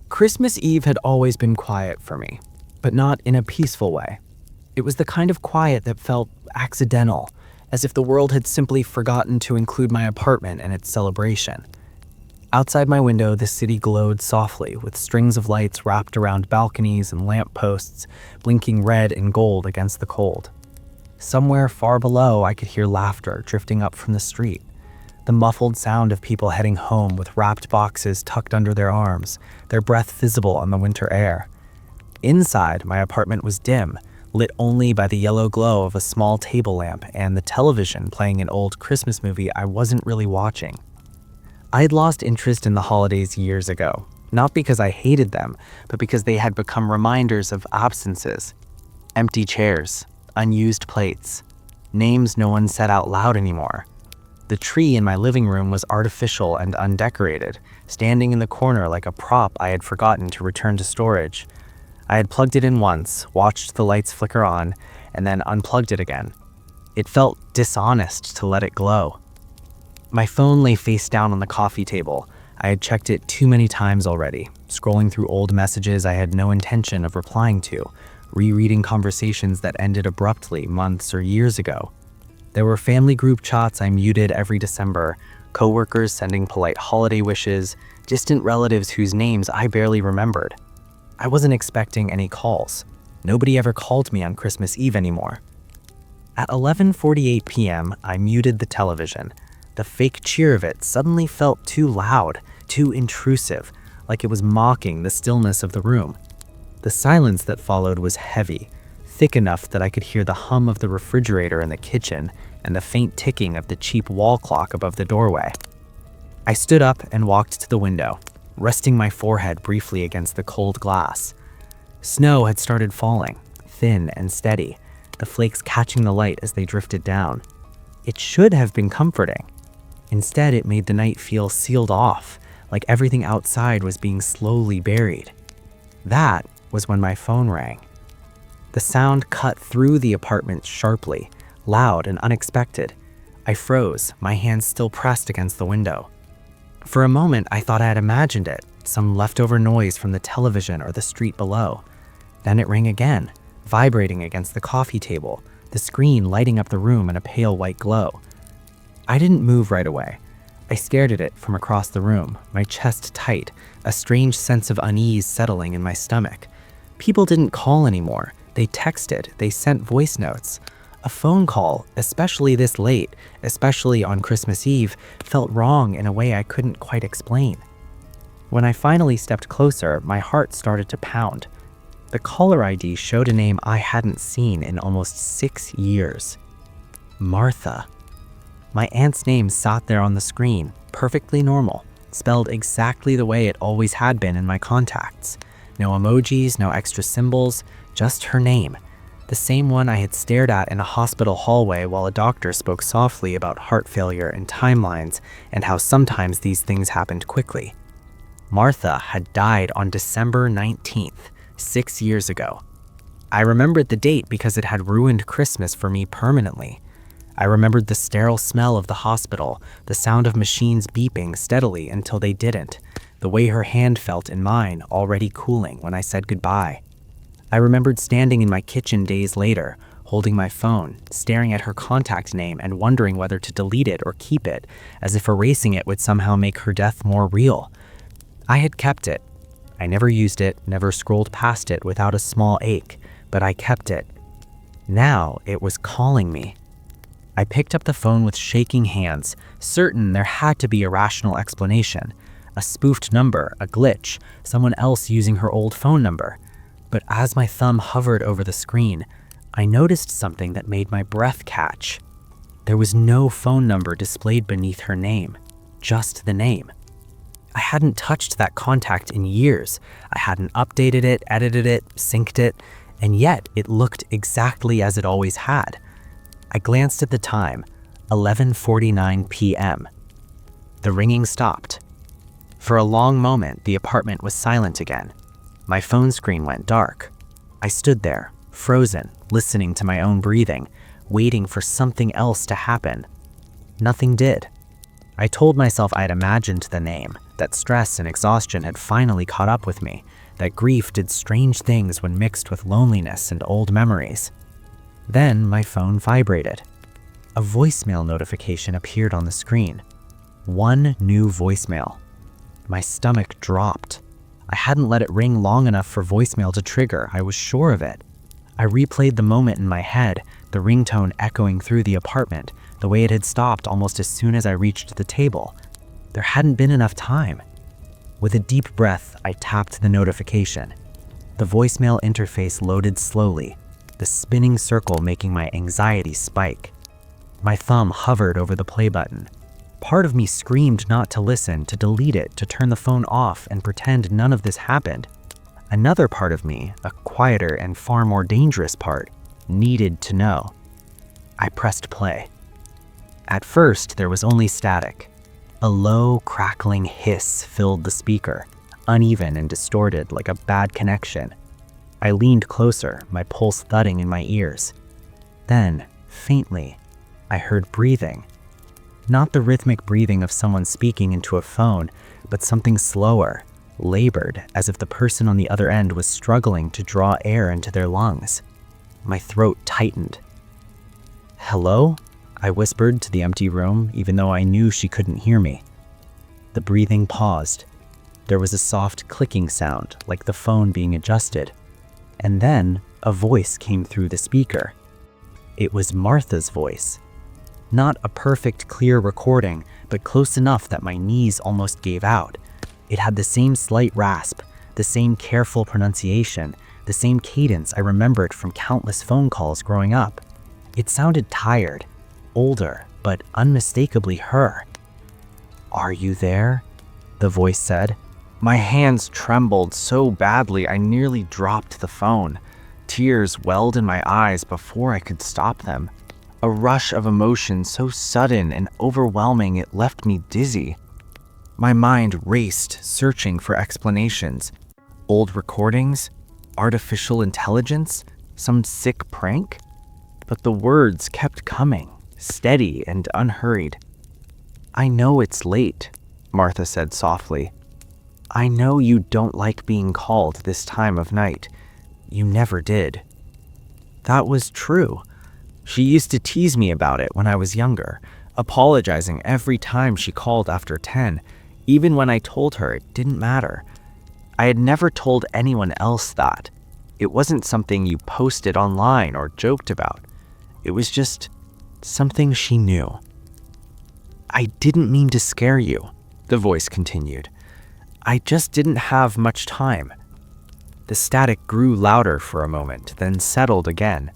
Christmas Eve had always been quiet for me, but not in a peaceful way. It was the kind of quiet that felt accidental, as if the world had simply forgotten to include my apartment in its celebration. Outside my window, the city glowed softly, with strings of lights wrapped around balconies and lampposts, blinking red and gold against the cold. Somewhere far below, I could hear laughter drifting up from the street, the muffled sound of people heading home with wrapped boxes tucked under their arms, their breath visible on the winter air. Inside, my apartment was dim, lit only by the yellow glow of a small table lamp and the television playing an old Christmas movie I wasn't really watching. I had lost interest in the holidays years ago, not because I hated them, but because they had become reminders of absences. Empty chairs, unused plates, names no one said out loud anymore. The tree in my living room was artificial and undecorated, standing in the corner like a prop I had forgotten to return to storage. I had plugged it in once, watched the lights flicker on, and then unplugged it again. It felt dishonest to let it glow. My phone lay face down on the coffee table. I had checked it too many times already, scrolling through old messages I had no intention of replying to, rereading conversations that ended abruptly months or years ago. There were family group chats I muted every December, coworkers sending polite holiday wishes, distant relatives whose names I barely remembered. I wasn't expecting any calls. Nobody ever called me on Christmas Eve anymore. At 11:48 p.m., I muted the television. The fake cheer of it suddenly felt too loud, too intrusive, like it was mocking the stillness of the room. The silence that followed was heavy, thick enough that I could hear the hum of the refrigerator in the kitchen and the faint ticking of the cheap wall clock above the doorway. I stood up and walked to the window, resting my forehead briefly against the cold glass. Snow had started falling, thin and steady, the flakes catching the light as they drifted down. It should have been comforting. Instead, it made the night feel sealed off, like everything outside was being slowly buried. That was when my phone rang. The sound cut through the apartment sharply, loud and unexpected. I froze, my hands still pressed against the window. For a moment, I thought I had imagined it, some leftover noise from the television or the street below. Then it rang again, vibrating against the coffee table, the screen lighting up the room in a pale white glow. I didn't move right away. I stared at it from across the room, my chest tight, a strange sense of unease settling in my stomach. People didn't call anymore. They texted, they sent voice notes. A phone call, especially this late, especially on Christmas Eve, felt wrong in a way I couldn't quite explain. When I finally stepped closer, my heart started to pound. The caller ID showed a name I hadn't seen in almost 6 years. Martha. My aunt's name sat there on the screen, perfectly normal, spelled exactly the way it always had been in my contacts. No emojis, no extra symbols, just her name. The same one I had stared at in a hospital hallway while a doctor spoke softly about heart failure and timelines and how sometimes these things happened quickly. Martha had died on December 19th, 6 years ago. I remembered the date because it had ruined Christmas for me permanently. I remembered the sterile smell of the hospital, the sound of machines beeping steadily until they didn't, the way her hand felt in mine, already cooling when I said goodbye. I remembered standing in my kitchen days later, holding my phone, staring at her contact name and wondering whether to delete it or keep it, as if erasing it would somehow make her death more real. I had kept it. I never used it, never scrolled past it without a small ache, but I kept it. Now it was calling me. I picked up the phone with shaking hands, certain there had to be a rational explanation. A spoofed number, a glitch, someone else using her old phone number. But as my thumb hovered over the screen, I noticed something that made my breath catch. There was no phone number displayed beneath her name, just the name. I hadn't touched that contact in years. I hadn't updated it, edited it, synced it, and yet it looked exactly as it always had. I glanced at the time, 11:49 p.m. The ringing stopped. For a long moment, the apartment was silent again. My phone screen went dark. I stood there, frozen, listening to my own breathing, waiting for something else to happen. Nothing did. I told myself I'd imagined the name, that stress and exhaustion had finally caught up with me, that grief did strange things when mixed with loneliness and old memories. Then my phone vibrated. A voicemail notification appeared on the screen. One new voicemail. My stomach dropped. I hadn't let it ring long enough for voicemail to trigger, I was sure of it. I replayed the moment in my head, the ringtone echoing through the apartment, the way it had stopped almost as soon as I reached the table. There hadn't been enough time. With a deep breath, I tapped the notification. The voicemail interface loaded slowly, the spinning circle making my anxiety spike. My thumb hovered over the play button. Part of me screamed not to listen, to delete it, to turn the phone off and pretend none of this happened. Another part of me, a quieter and far more dangerous part, needed to know. I pressed play. At first, there was only static. A low, crackling hiss filled the speaker, uneven and distorted like a bad connection. I leaned closer, my pulse thudding in my ears. Then, faintly, I heard breathing. Not the rhythmic breathing of someone speaking into a phone, but something slower, labored, as if the person on the other end was struggling to draw air into their lungs. My throat tightened. "Hello?" I whispered to the empty room, even though I knew she couldn't hear me. The breathing paused. There was a soft clicking sound, like the phone being adjusted. And then a voice came through the speaker. It was Martha's voice. Not a perfect, clear recording, but close enough that my knees almost gave out. It had the same slight rasp, the same careful pronunciation, the same cadence I remembered from countless phone calls growing up. It sounded tired, older, but unmistakably her. "Are you there?" the voice said. My hands trembled so badly I nearly dropped the phone. Tears welled in my eyes before I could stop them. A rush of emotion so sudden and overwhelming it left me dizzy. My mind raced, searching for explanations. Old recordings? Artificial intelligence? Some sick prank? But the words kept coming, steady and unhurried. "I know it's late," Martha said softly. "I know you don't like being called this time of night. You never did." That was true. She used to tease me about it when I was younger, apologizing every time she called after 10, even when I told her it didn't matter. I had never told anyone else that. It wasn't something you posted online or joked about. It was just something she knew. "I didn't mean to scare you," the voice continued. "I just didn't have much time." The static grew louder for a moment, then settled again.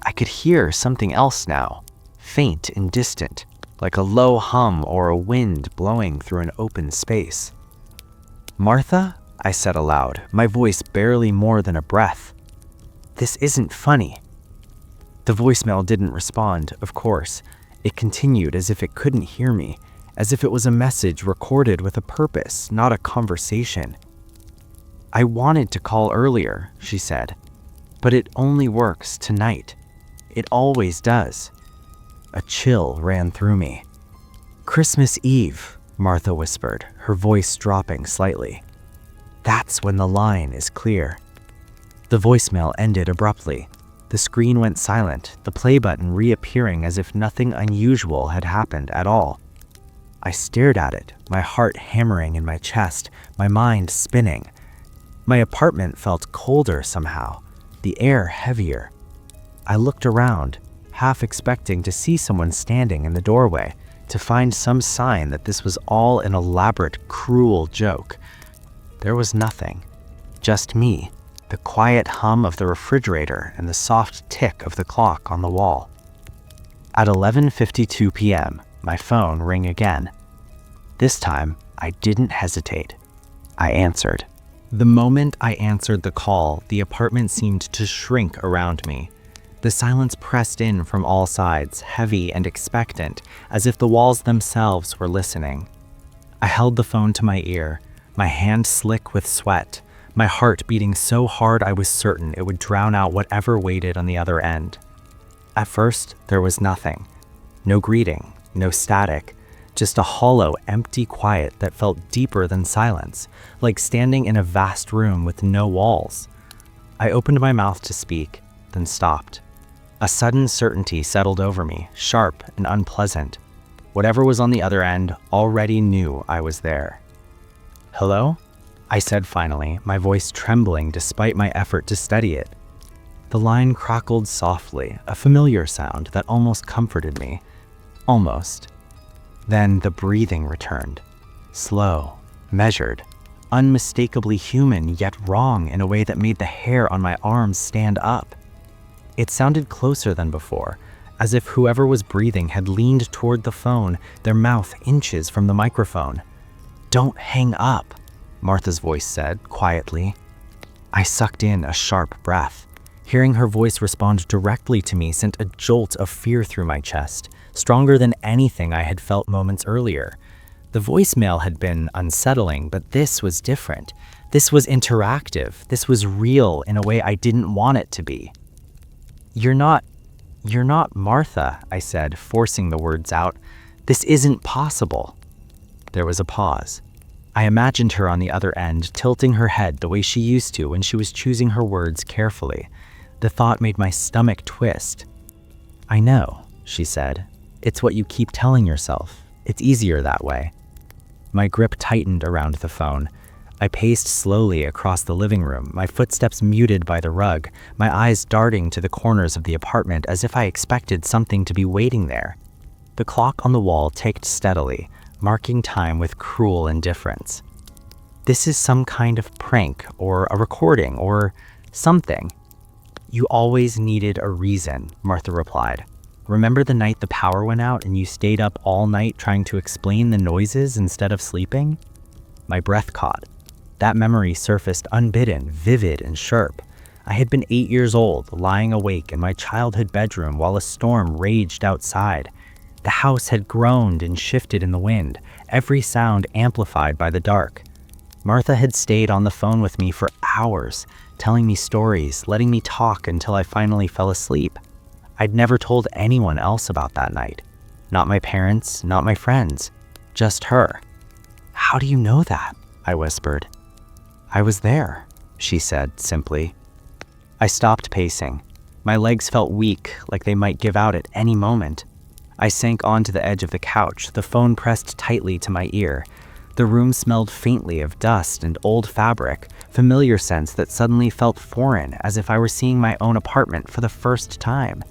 I could hear something else now, faint and distant, like a low hum or a wind blowing through an open space. "Martha?" I said aloud, my voice barely more than a breath. "This isn't funny." The voicemail didn't respond, of course. It continued as if it couldn't hear me, as if it was a message recorded with a purpose, not a conversation. "I wanted to call earlier," she said, "but it only works tonight. It always does." A chill ran through me. "Christmas Eve," Martha whispered, her voice dropping slightly. "That's when the line is clear." The voicemail ended abruptly. The screen went silent, the play button reappearing as if nothing unusual had happened at all. I stared at it, my heart hammering in my chest, my mind spinning. My apartment felt colder somehow, the air heavier. I looked around, half expecting to see someone standing in the doorway, to find some sign that this was all an elaborate, cruel joke. There was nothing, just me, the quiet hum of the refrigerator and the soft tick of the clock on the wall. At 11:52 p.m., my phone rang again. This time, I didn't hesitate. I answered. The moment I answered the call, the apartment seemed to shrink around me. The silence pressed in from all sides, heavy and expectant, as if the walls themselves were listening. I held the phone to my ear, my hand slick with sweat, my heart beating so hard I was certain it would drown out whatever waited on the other end. At first, there was nothing. No greeting, no static, just a hollow, empty quiet that felt deeper than silence, like standing in a vast room with no walls. I opened my mouth to speak, then stopped. A sudden certainty settled over me, sharp and unpleasant. Whatever was on the other end already knew I was there. "Hello?" I said finally, my voice trembling despite my effort to steady it. The line crackled softly, a familiar sound that almost comforted me. Almost. Then the breathing returned. Slow, measured, unmistakably human, yet wrong in a way that made the hair on my arms stand up. It sounded closer than before, as if whoever was breathing had leaned toward the phone, their mouth inches from the microphone. "Don't hang up," Martha's voice said, quietly. I sucked in a sharp breath. Hearing her voice respond directly to me sent a jolt of fear through my chest, stronger than anything I had felt moments earlier. The voicemail had been unsettling, but this was different. This was interactive. This was real in a way I didn't want it to be. You're not Martha," I said, forcing the words out. "This isn't possible." There was a pause. I imagined her on the other end, tilting her head the way she used to when she was choosing her words carefully. The thought made my stomach twist. "I know," she said. "It's what you keep telling yourself. It's easier that way." My grip tightened around the phone. I paced slowly across the living room, my footsteps muted by the rug, my eyes darting to the corners of the apartment as if I expected something to be waiting there. The clock on the wall ticked steadily, marking time with cruel indifference. "This is some kind of prank, or a recording, or something." "You always needed a reason," Martha replied. "Remember the night the power went out and you stayed up all night trying to explain the noises instead of sleeping?" My breath caught. That memory surfaced unbidden, vivid and sharp. I had been 8 years old, lying awake in my childhood bedroom while a storm raged outside. The house had groaned and shifted in the wind, every sound amplified by the dark. Martha had stayed on the phone with me for hours, telling me stories, letting me talk until I finally fell asleep. I'd never told anyone else about that night. Not my parents, not my friends, just her. "How do you know that?" I whispered. "I was there," she said simply. I stopped pacing. My legs felt weak, like they might give out at any moment. I sank onto the edge of the couch, the phone pressed tightly to my ear. The room smelled faintly of dust and old fabric, familiar scents that suddenly felt foreign, as if I were seeing my own apartment for the first time.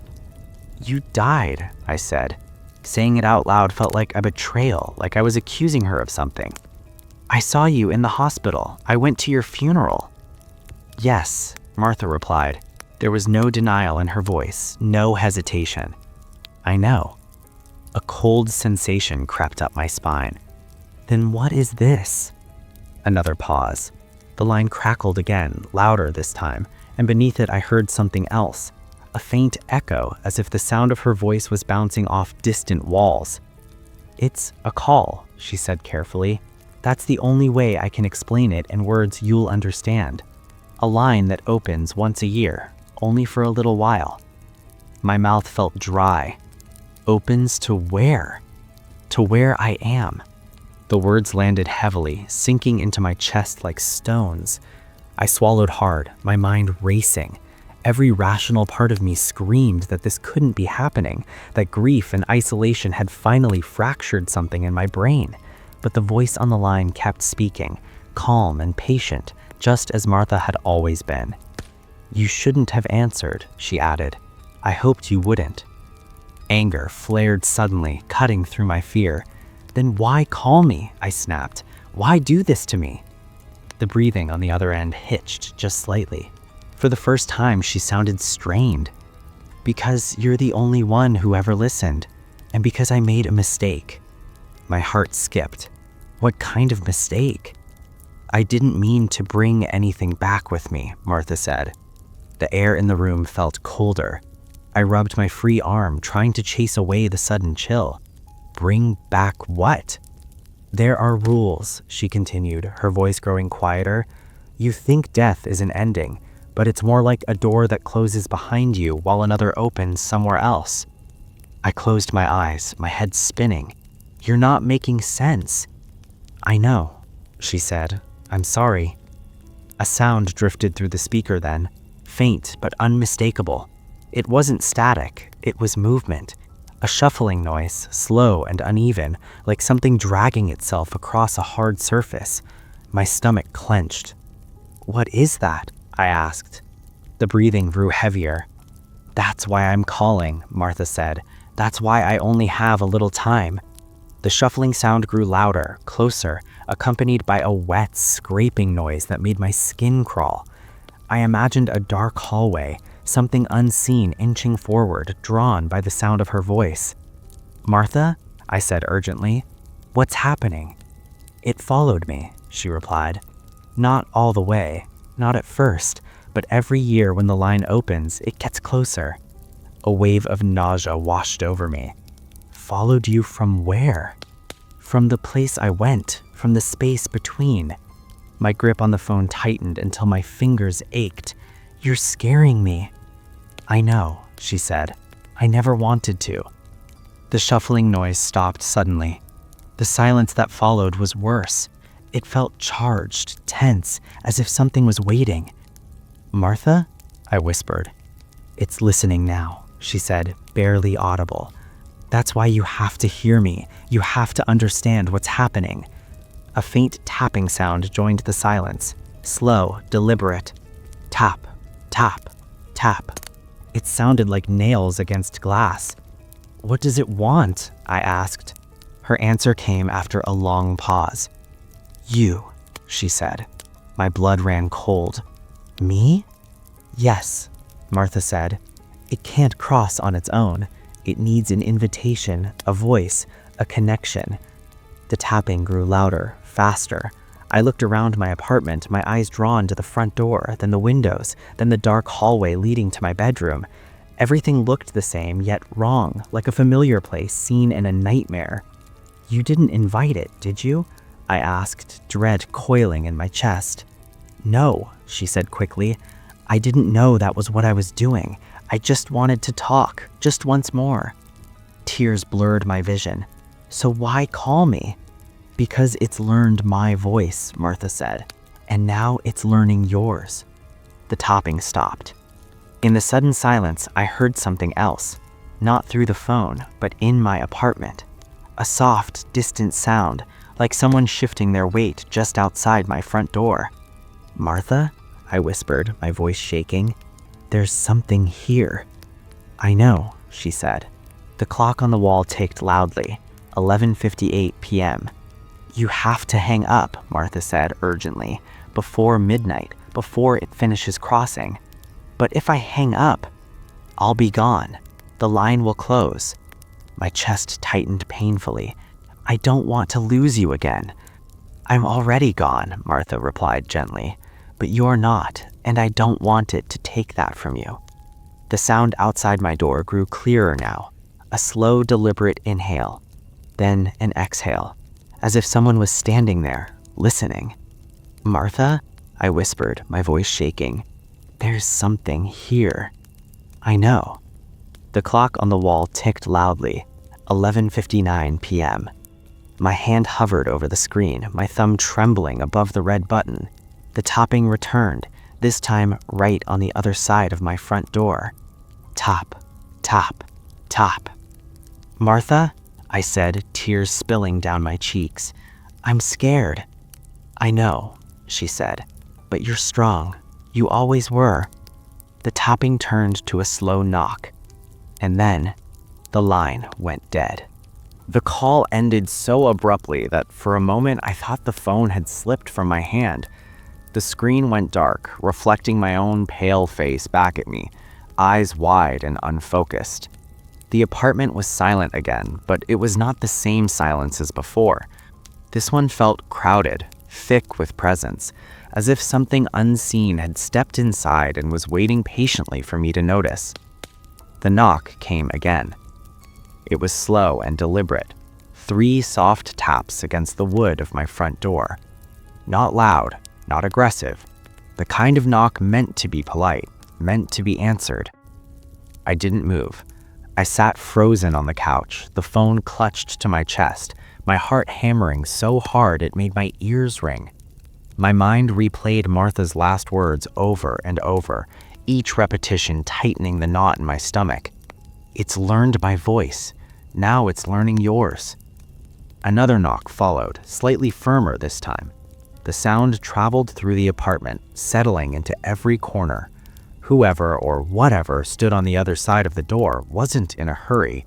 "You died," I said. Saying it out loud felt like a betrayal, like I was accusing her of something. "I saw you in the hospital. I went to your funeral." "Yes," Martha replied. There was no denial in her voice, no hesitation. "I know." A cold sensation crept up my spine. "Then what is this?" Another pause. The line crackled again, louder this time, and beneath it I heard something else. A faint echo, as if the sound of her voice was bouncing off distant walls. "It's a call," she said carefully. "That's the only way I can explain it in words you'll understand. A line that opens once a year, only for a little while." My mouth felt dry. Opens to where? To where I am. The words landed heavily, sinking into my chest like stones. I swallowed hard, my mind racing. Every rational part of me screamed that this couldn't be happening, that grief and isolation had finally fractured something in my brain. But the voice on the line kept speaking, calm and patient, just as Martha had always been. "You shouldn't have answered," she added. "I hoped you wouldn't." Anger flared suddenly, cutting through my fear. "Then why call me?" I snapped. "Why do this to me?" The breathing on the other end hitched just slightly. For the first time, she sounded strained. "Because you're the only one who ever listened, and because I made a mistake." My heart skipped. What kind of mistake? "I didn't mean to bring anything back with me," Martha said. The air in the room felt colder. I rubbed my free arm, trying to chase away the sudden chill. "Bring back what?" "There are rules," she continued, her voice growing quieter. "You think death is an ending, but it's more like a door that closes behind you while another opens somewhere else." I closed my eyes, my head spinning. You're not making sense." "I know," she said. "I'm sorry." A sound drifted through the speaker then, faint but unmistakable. It wasn't static, it was movement. A shuffling noise, slow and uneven, like something dragging itself across a hard surface. My stomach clenched. "What is that?" I asked. The breathing grew heavier. "That's why I'm calling," Martha said. "That's why I only have a little time." The shuffling sound grew louder, closer, accompanied by a wet, scraping noise that made my skin crawl. I imagined a dark hallway, something unseen inching forward, drawn by the sound of her voice. "Martha?" I said urgently. "What's happening?" "It followed me," she replied. "Not all the way, not at first, but every year when the line opens, it gets closer." A wave of nausea washed over me. "Followed you from where?" "From the place I went, from the space between." My grip on the phone tightened until my fingers ached. "You're scaring me." "I know," she said. "I never wanted to." The shuffling noise stopped suddenly. The silence that followed was worse. It felt charged, tense, as if something was waiting. "Martha?" I whispered. "It's listening now," she said, barely audible. "That's why you have to hear me. You have to understand what's happening." A faint tapping sound joined the silence, slow, deliberate. Tap, tap, tap. It sounded like nails against glass. "What does it want?" I asked. Her answer came after a long pause. "You," she said. My blood ran cold. "Me?" "Yes," Martha said. "It can't cross on its own. It needs an invitation, a voice, a connection." The tapping grew louder, faster. I looked around my apartment, my eyes drawn to the front door, then the windows, then the dark hallway leading to my bedroom. Everything looked the same, yet wrong, like a familiar place seen in a nightmare. "You didn't invite it, did you?" I asked, dread coiling in my chest. "No," she said quickly. "I didn't know that was what I was doing. I just wanted to talk, just once more." Tears blurred my vision. "So why call me?" "Because it's learned my voice," Martha said, "and now it's learning yours." The tapping stopped. In the sudden silence, I heard something else, not through the phone, but in my apartment. A soft, distant sound, like someone shifting their weight just outside my front door. "Martha?" I whispered, my voice shaking. "There's something here." "I know," she said. The clock on the wall ticked loudly, 11:58 p.m. "You have to hang up," Martha said urgently, "before midnight, before it finishes crossing." "But if I hang up, I'll be gone. The line will close." My chest tightened painfully. "I don't want to lose you again." "I'm already gone," Martha replied gently. "But you're not, and I don't want it to take that from you." The sound outside my door grew clearer now, a slow, deliberate inhale, then an exhale, as if someone was standing there, listening. "Martha?" I whispered, my voice shaking. "There's something here." "I know." The clock on the wall ticked loudly, 11:59 p.m. My hand hovered over the screen, my thumb trembling above the red button. The tapping returned, this time right on the other side of my front door. Tap, tap, tap. "Martha?" I said, tears spilling down my cheeks. "I'm scared." "I know," she said, "but you're strong. You always were." The tapping turned to a slow knock, and then the line went dead. The call ended so abruptly that for a moment I thought the phone had slipped from my hand. The screen went dark, reflecting my own pale face back at me, eyes wide and unfocused. The apartment was silent again, but it was not the same silence as before. This one felt crowded, thick with presence, as if something unseen had stepped inside and was waiting patiently for me to notice. The knock came again. It was slow and deliberate, 3 soft taps against the wood of my front door. Not loud, not aggressive, the kind of knock meant to be polite, meant to be answered. I didn't move. I sat frozen on the couch, the phone clutched to my chest, my heart hammering so hard it made my ears ring. My mind replayed Martha's last words over and over, each repetition tightening the knot in my stomach. It's learned my voice. Now it's learning yours. Another knock followed, slightly firmer this time. The sound traveled through the apartment, settling into every corner. Whoever or whatever stood on the other side of the door wasn't in a hurry.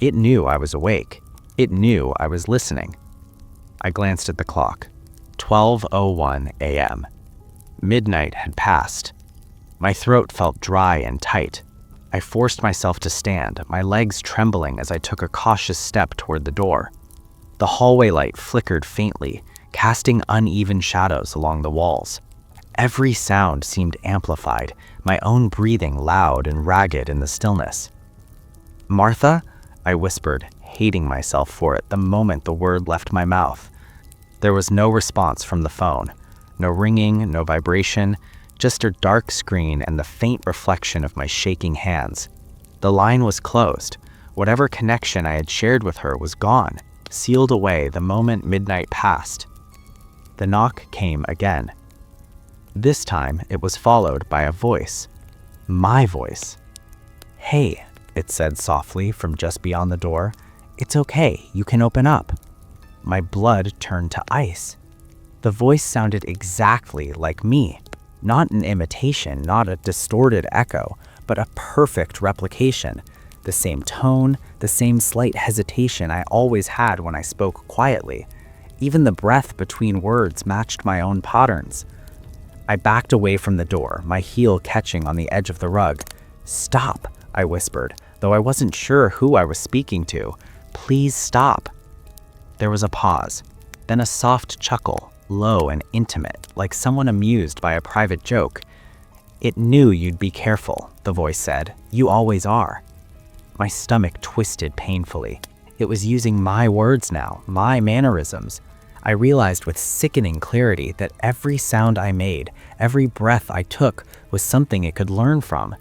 It knew I was awake. It knew I was listening. I glanced at the clock. 12:01 a.m. Midnight had passed. My throat felt dry and tight. I forced myself to stand, my legs trembling as I took a cautious step toward the door. The hallway light flickered faintly, casting uneven shadows along the walls. Every sound seemed amplified, my own breathing loud and ragged in the stillness. "Martha?" I whispered, hating myself for it the moment the word left my mouth. There was no response from the phone. No ringing, no vibration, just a dark screen and the faint reflection of my shaking hands. The line was closed. Whatever connection I had shared with her was gone, sealed away the moment midnight passed. The knock came again. This time, it was followed by a voice. My voice. "Hey," it said softly from just beyond the door. "It's okay, you can open up." My blood turned to ice. The voice sounded exactly like me. Not an imitation, not a distorted echo, but a perfect replication. The same tone, the same slight hesitation I always had when I spoke quietly. Even the breath between words matched my own patterns. I backed away from the door, my heel catching on the edge of the rug. "Stop," I whispered, though I wasn't sure who I was speaking to. "Please stop." There was a pause, then a soft chuckle, low and intimate, like someone amused by a private joke. "It knew you'd be careful," the voice said. "You always are." My stomach twisted painfully. It was using my words now, my mannerisms. I realized with sickening clarity that every sound I made, every breath I took, was something it could learn from.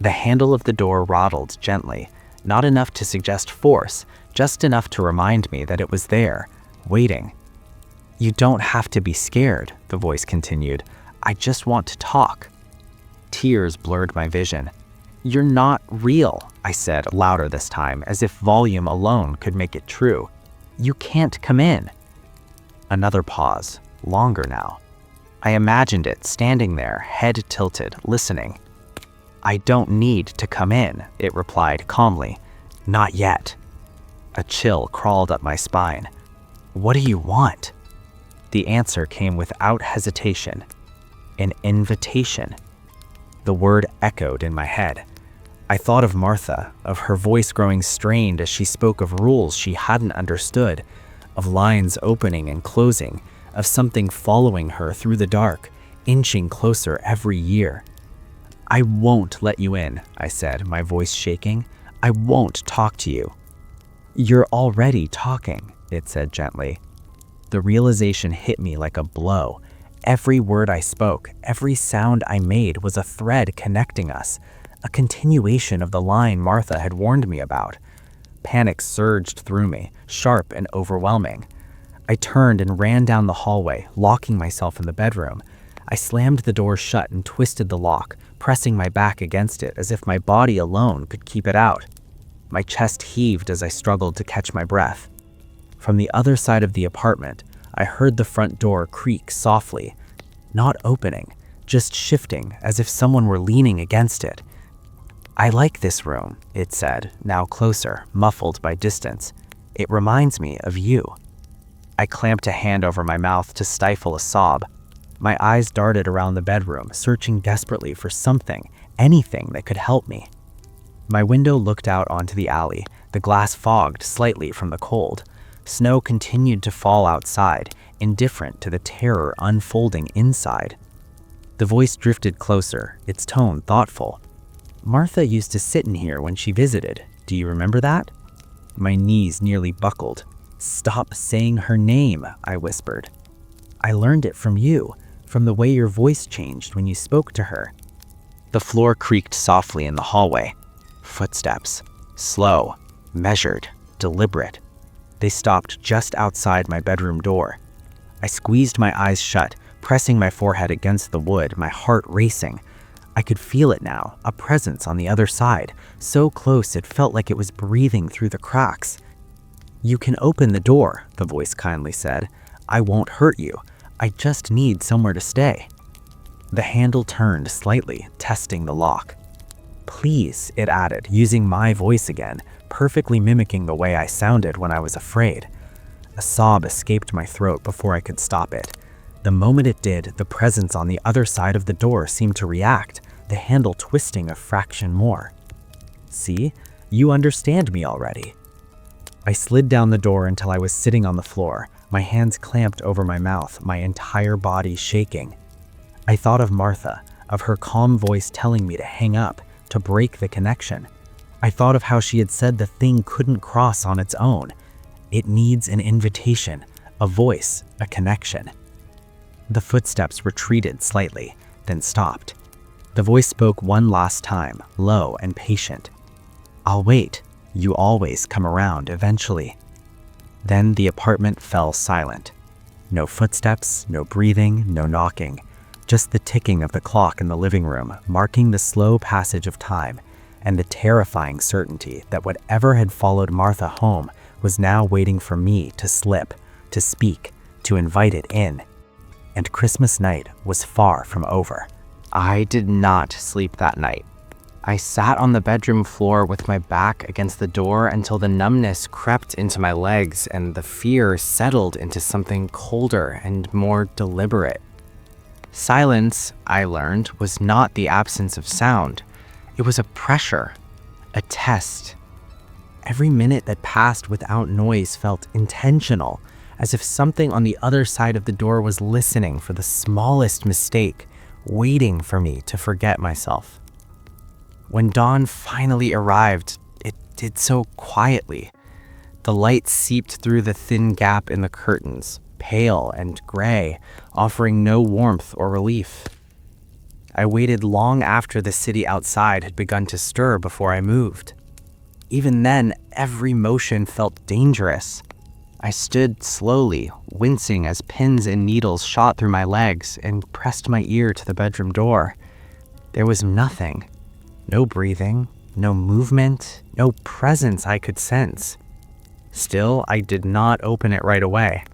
The handle of the door rattled gently, not enough to suggest force, just enough to remind me that it was there, waiting. "You don't have to be scared," the voice continued. "I just want to talk." Tears blurred my vision. "You're not real," I said, louder this time, as if volume alone could make it true. "You can't come in." Another pause, longer now. I imagined it standing there, head tilted, listening. "I don't need to come in," it replied calmly. "Not yet." A chill crawled up my spine. "What do you want?" The answer came without hesitation. An invitation. The word echoed in my head. I thought of Martha, of her voice growing strained as she spoke of rules she hadn't understood, of lines opening and closing, of something following her through the dark, inching closer every year. "I won't let you in," I said, my voice shaking. "I won't talk to you." "You're already talking," it said gently. The realization hit me like a blow. Every word I spoke, every sound I made was a thread connecting us, a continuation of the line Martha had warned me about. Panic surged through me, sharp and overwhelming. I turned and ran down the hallway, locking myself in the bedroom. I slammed the door shut and twisted the lock, pressing my back against it as if my body alone could keep it out. My chest heaved as I struggled to catch my breath. From the other side of the apartment, I heard the front door creak softly, not opening, just shifting as if someone were leaning against it. "I like this room," it said, now closer, muffled by distance. "It reminds me of you." I clamped a hand over my mouth to stifle a sob. My eyes darted around the bedroom, searching desperately for something, anything that could help me. My window looked out onto the alley, the glass fogged slightly from the cold. Snow continued to fall outside, indifferent to the terror unfolding inside. The voice drifted closer, its tone thoughtful. "Martha used to sit in here when she visited. Do you remember that?" My knees nearly buckled. "Stop saying her name," I whispered. "I learned it from you, from the way your voice changed when you spoke to her." The floor creaked softly in the hallway. Footsteps. Slow, measured, deliberate. They stopped just outside my bedroom door. I squeezed my eyes shut, pressing my forehead against the wood, my heart racing. I could feel it now, a presence on the other side, so close it felt like it was breathing through the cracks. "You can open the door," the voice kindly said. "I won't hurt you. I just need somewhere to stay." The handle turned slightly, testing the lock. "Please," it added, using my voice again, perfectly mimicking the way I sounded when I was afraid. A sob escaped my throat before I could stop it. The moment it did, the presence on the other side of the door seemed to react, the handle twisting a fraction more. "See? You understand me already." I slid down the door until I was sitting on the floor, my hands clamped over my mouth, my entire body shaking. I thought of Martha, of her calm voice telling me to hang up, to break the connection. I thought of how she had said the thing couldn't cross on its own. It needs an invitation, a voice, a connection. The footsteps retreated slightly, then stopped. The voice spoke one last time, low and patient. "I'll wait. You always come around eventually." Then the apartment fell silent. No footsteps, no breathing, no knocking. Just the ticking of the clock in the living room, marking the slow passage of time, and the terrifying certainty that whatever had followed Martha home was now waiting for me to slip, to speak, to invite it in. And Christmas night was far from over. I did not sleep that night. I sat on the bedroom floor with my back against the door until the numbness crept into my legs and the fear settled into something colder and more deliberate. Silence, I learned, was not the absence of sound. It was a pressure, a test. Every minute that passed without noise felt intentional, as if something on the other side of the door was listening for the smallest mistake, waiting for me to forget myself. When dawn finally arrived, it did so quietly. The light seeped through the thin gap in the curtains, pale and gray, offering no warmth or relief. I waited long after the city outside had begun to stir before I moved. Even then, every motion felt dangerous. I stood slowly, wincing as pins and needles shot through my legs, and pressed my ear to the bedroom door. There was nothing. No breathing, no movement, no presence I could sense. Still, I did not open it right away.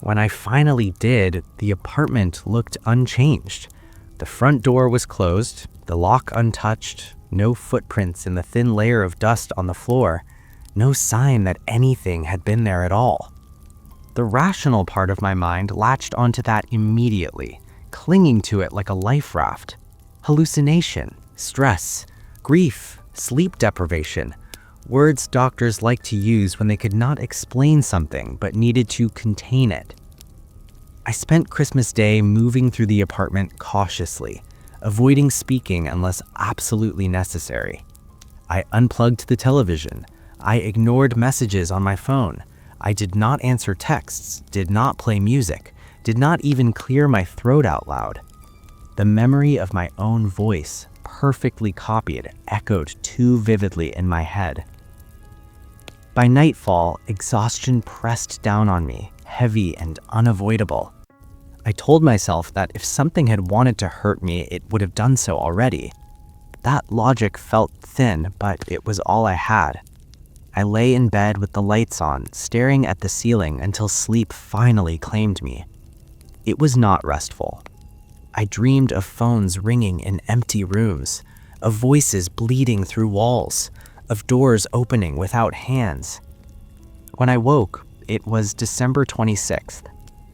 When I finally did, the apartment looked unchanged. The front door was closed, the lock untouched, no footprints in the thin layer of dust on the floor, no sign that anything had been there at all. The rational part of my mind latched onto that immediately, clinging to it like a life raft. Hallucination, stress, grief, sleep deprivation, words doctors like to use when they could not explain something but needed to contain it. I spent Christmas Day moving through the apartment cautiously, avoiding speaking unless absolutely necessary. I unplugged the television. I ignored messages on my phone. I did not answer texts, did not play music, did not even clear my throat out loud. The memory of my own voice, perfectly copied, echoed too vividly in my head. By nightfall, exhaustion pressed down on me, heavy and unavoidable. I told myself that if something had wanted to hurt me, it would have done so already. That logic felt thin, but it was all I had. I lay in bed with the lights on, staring at the ceiling until sleep finally claimed me. It was not restful. I dreamed of phones ringing in empty rooms, of voices bleeding through walls, of doors opening without hands. When I woke, it was December 26th.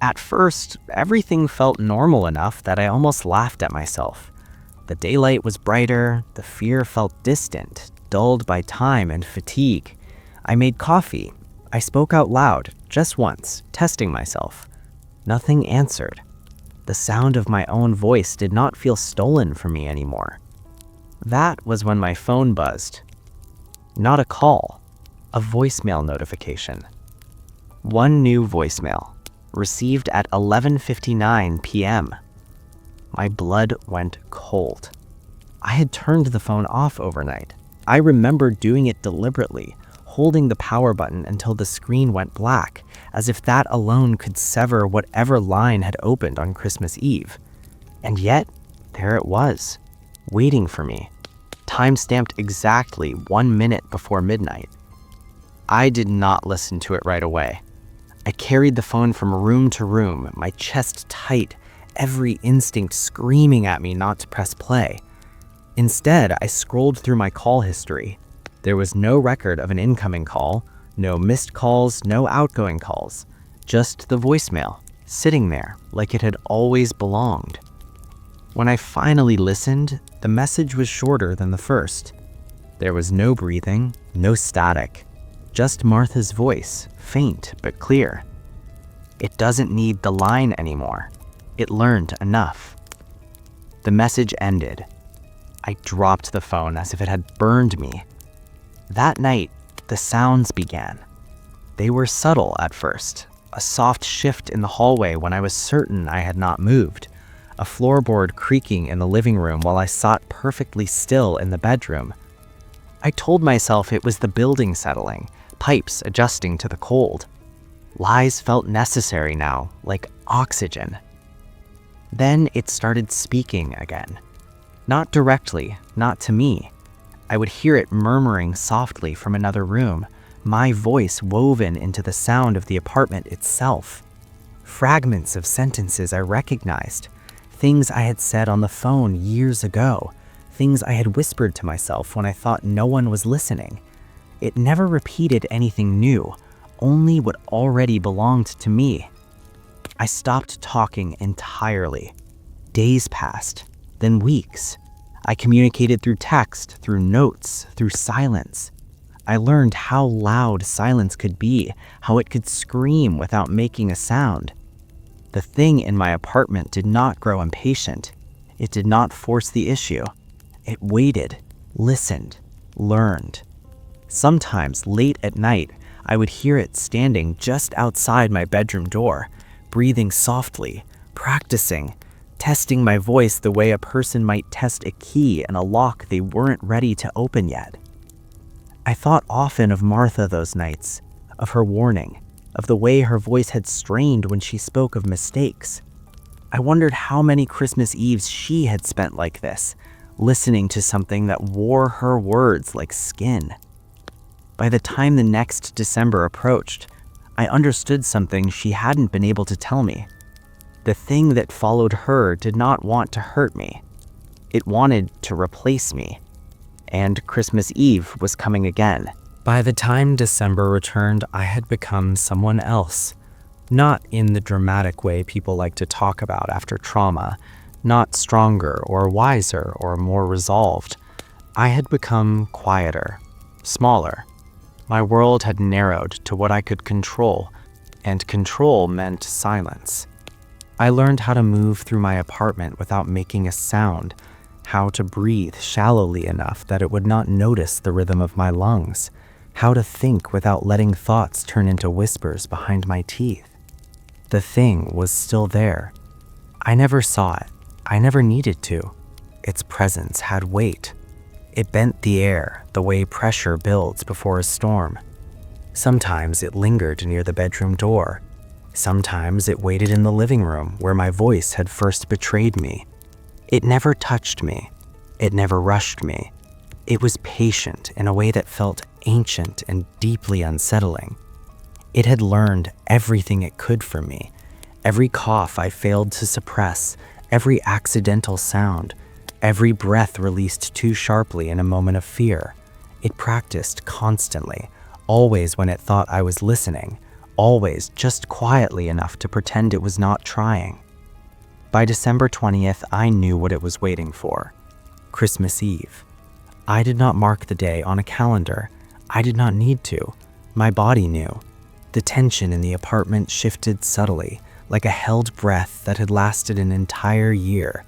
At first, everything felt normal enough that I almost laughed at myself. The daylight was brighter, the fear felt distant, dulled by time and fatigue. I made coffee. I spoke out loud, just once, testing myself. Nothing answered. The sound of my own voice did not feel stolen from me anymore. That was when my phone buzzed. Not a call, a voicemail notification. One new voicemail, received at 11:59 p.m. My blood went cold. I had turned the phone off overnight. I remembered doing it deliberately, holding the power button until the screen went black, as if that alone could sever whatever line had opened on Christmas Eve. And yet, there it was, waiting for me, time-stamped exactly 1 minute before midnight. I did not listen to it right away. I carried the phone from room to room, my chest tight, every instinct screaming at me not to press play. Instead, I scrolled through my call history. There was no record of an incoming call, no missed calls, no outgoing calls, just the voicemail, sitting there like it had always belonged. When I finally listened, the message was shorter than the first. There was no breathing, no static, just Martha's voice, faint but clear. It doesn't need the line anymore. It learned enough. The message ended. I dropped the phone as if it had burned me. That night, the sounds began. They were subtle at first, a soft shift in the hallway when I was certain I had not moved, a floorboard creaking in the living room while I sat perfectly still in the bedroom. I told myself it was the building settling, pipes adjusting to the cold. Lies felt necessary now, like oxygen. Then it started speaking again. Not directly, not to me. I would hear it murmuring softly from another room, my voice woven into the sound of the apartment itself. Fragments of sentences I recognized, things I had said on the phone years ago, things I had whispered to myself when I thought no one was listening. It never repeated anything new, only what already belonged to me. I stopped talking entirely. Days passed, then weeks. I communicated through text, through notes, through silence. I learned how loud silence could be, how it could scream without making a sound. The thing in my apartment did not grow impatient. It did not force the issue. It waited, listened, learned. Sometimes, late at night, I would hear it standing just outside my bedroom door, breathing softly, practicing, testing my voice the way a person might test a key in a lock they weren't ready to open yet. I thought often of Martha those nights, of her warning, of the way her voice had strained when she spoke of mistakes. I wondered how many Christmas Eves she had spent like this, listening to something that wore her words like skin. By the time the next December approached, I understood something she hadn't been able to tell me. The thing that followed her did not want to hurt me. It wanted to replace me. And Christmas Eve was coming again. By the time December returned, I had become someone else. Not in the dramatic way people like to talk about after trauma, not stronger or wiser or more resolved. I had become quieter, smaller. My world had narrowed to what I could control, and control meant silence. I learned how to move through my apartment without making a sound, how to breathe shallowly enough that it would not notice the rhythm of my lungs, how to think without letting thoughts turn into whispers behind my teeth. The thing was still there. I never saw it. I never needed to. Its presence had weight. It bent the air the way pressure builds before a storm. Sometimes it lingered near the bedroom door. Sometimes it waited in the living room where my voice had first betrayed me. It never touched me. It never rushed me. It was patient in a way that felt ancient and deeply unsettling. It had learned everything it could from me. Every cough I failed to suppress, every accidental sound, every breath released too sharply in a moment of fear. It practiced constantly, always when it thought I was listening, always just quietly enough to pretend it was not trying. By December 20th, I knew what it was waiting for. Christmas Eve. I did not mark the day on a calendar. I did not need to. My body knew. The tension in the apartment shifted subtly, like a held breath that had lasted an entire year.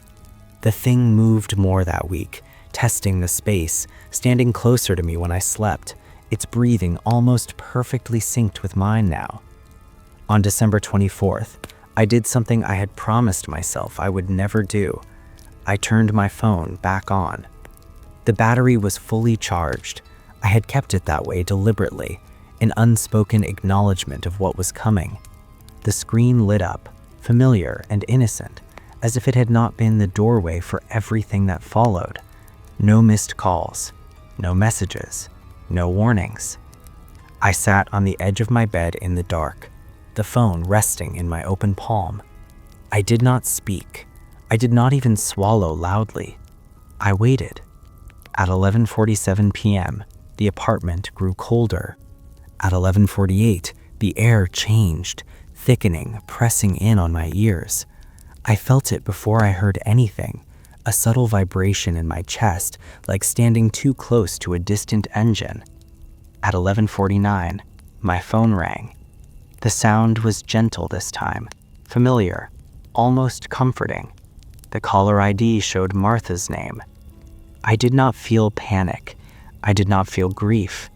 The thing moved more that week, testing the space, standing closer to me when I slept, its breathing almost perfectly synced with mine now. On December 24th, I did something I had promised myself I would never do. I turned my phone back on. The battery was fully charged. I I had kept it that way deliberately, an unspoken acknowledgement of what was coming. The screen lit up, familiar and innocent, as if it had not been the doorway for everything that followed. No missed calls, no messages, no warnings. I sat on the edge of my bed in the dark, the phone resting in my open palm. I did not speak. I did not even swallow loudly. I waited. At 11:47 p.m., the apartment grew colder. At 11:48, the air changed, thickening, pressing in on my ears. I felt it before I heard anything, a subtle vibration in my chest, like standing too close to a distant engine. At 11:49, my phone rang. The sound was gentle this time, familiar, almost comforting. The caller ID showed Martha's name. I did not feel panic. I did not feel grief.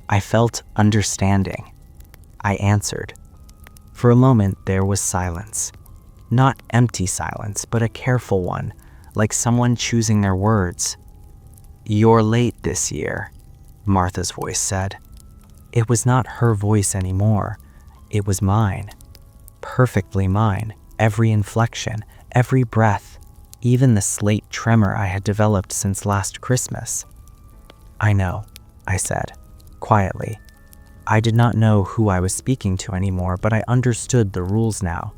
I felt understanding. I answered. For a moment, there was silence. Not empty silence, but a careful one, like someone choosing their words. "You're late this year," Martha's voice said. It was not her voice anymore. It was mine. Perfectly mine. Every inflection, every breath, even the slight tremor I had developed since last Christmas. "I know," I said, quietly. I did not know who I was speaking to anymore, but I understood the rules now.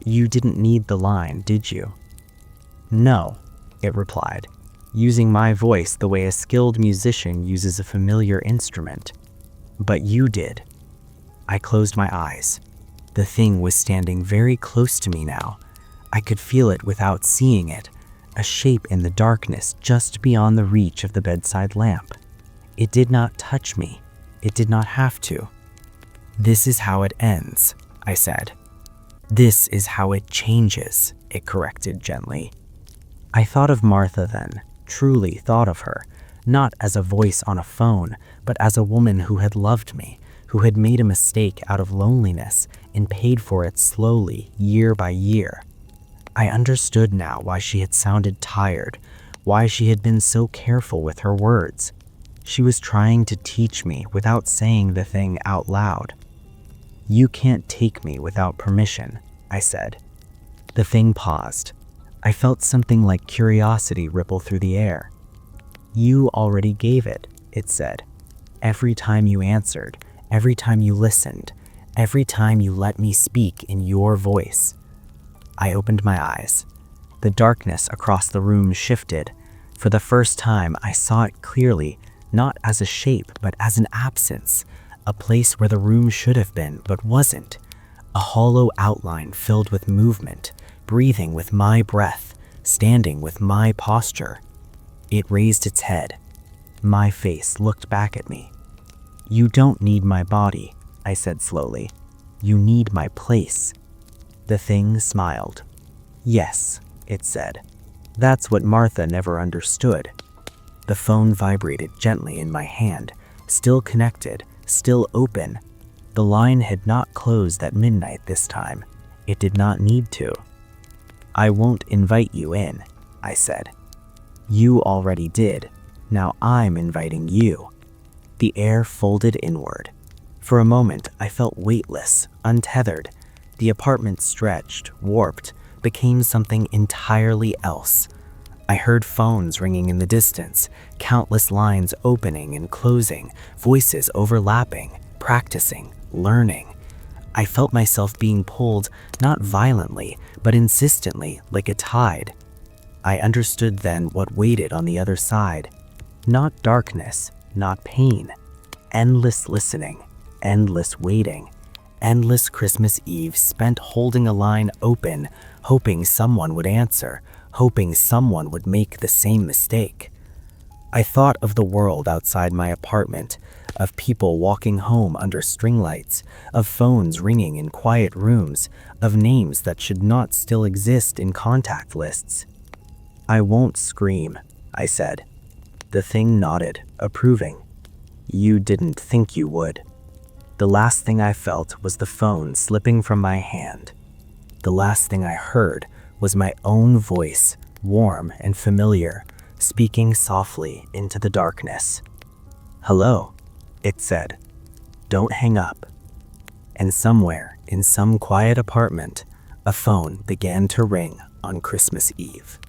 "You didn't need the line, did you?" "No," it replied, using my voice the way a skilled musician uses a familiar instrument. "But you did." I closed my eyes. The thing was standing very close to me now. I could feel it without seeing it, a shape in the darkness just beyond the reach of the bedside lamp. It did not touch me. It did not have to. "This is how it ends," I said. "This is how it changes," it corrected gently. I thought of Martha then, truly thought of her, not as a voice on a phone, but as a woman who had loved me, who had made a mistake out of loneliness and paid for it slowly, year by year. I understood now why she had sounded tired, why she had been so careful with her words. She was trying to teach me without saying the thing out loud. "You can't take me without permission," I said. The thing paused. I felt something like curiosity ripple through the air. "You already gave it," it said. "Every time you answered, every time you listened, every time you let me speak in your voice." I opened my eyes. The darkness across the room shifted. For the first time, I saw it clearly, not as a shape, but as an absence, a place where the room should have been, but wasn't. A hollow outline filled with movement, breathing with my breath, standing with my posture. It raised its head. My face looked back at me. "You don't need my body," I said slowly. "You need my place." The thing smiled. "Yes," it said. "That's what Martha never understood." The phone vibrated gently in my hand, still connected, still open. The line had not closed at midnight this time. It did not need to. "I won't invite you in," I said. "You already did. Now I'm inviting you." The air folded inward. For a moment, I felt weightless, untethered. The apartment stretched, warped, became something entirely else. I heard phones ringing in the distance, countless lines opening and closing, voices overlapping, practicing, learning. I felt myself being pulled, not violently, but insistently, like a tide. I understood then what waited on the other side. Not darkness, not pain. Endless listening, endless waiting. Endless Christmas Eve spent holding a line open, hoping someone would answer, hoping someone would make the same mistake. I thought of the world outside my apartment, of people walking home under string lights, of phones ringing in quiet rooms, of names that should not still exist in contact lists. "I won't scream," I said. The thing nodded, approving. "You didn't think you would." The last thing I felt was the phone slipping from my hand. The last thing I heard was my own voice, warm and familiar, speaking softly into the darkness. "Hello," it said. "Don't hang up." And somewhere, in some quiet apartment, a phone began to ring on Christmas Eve.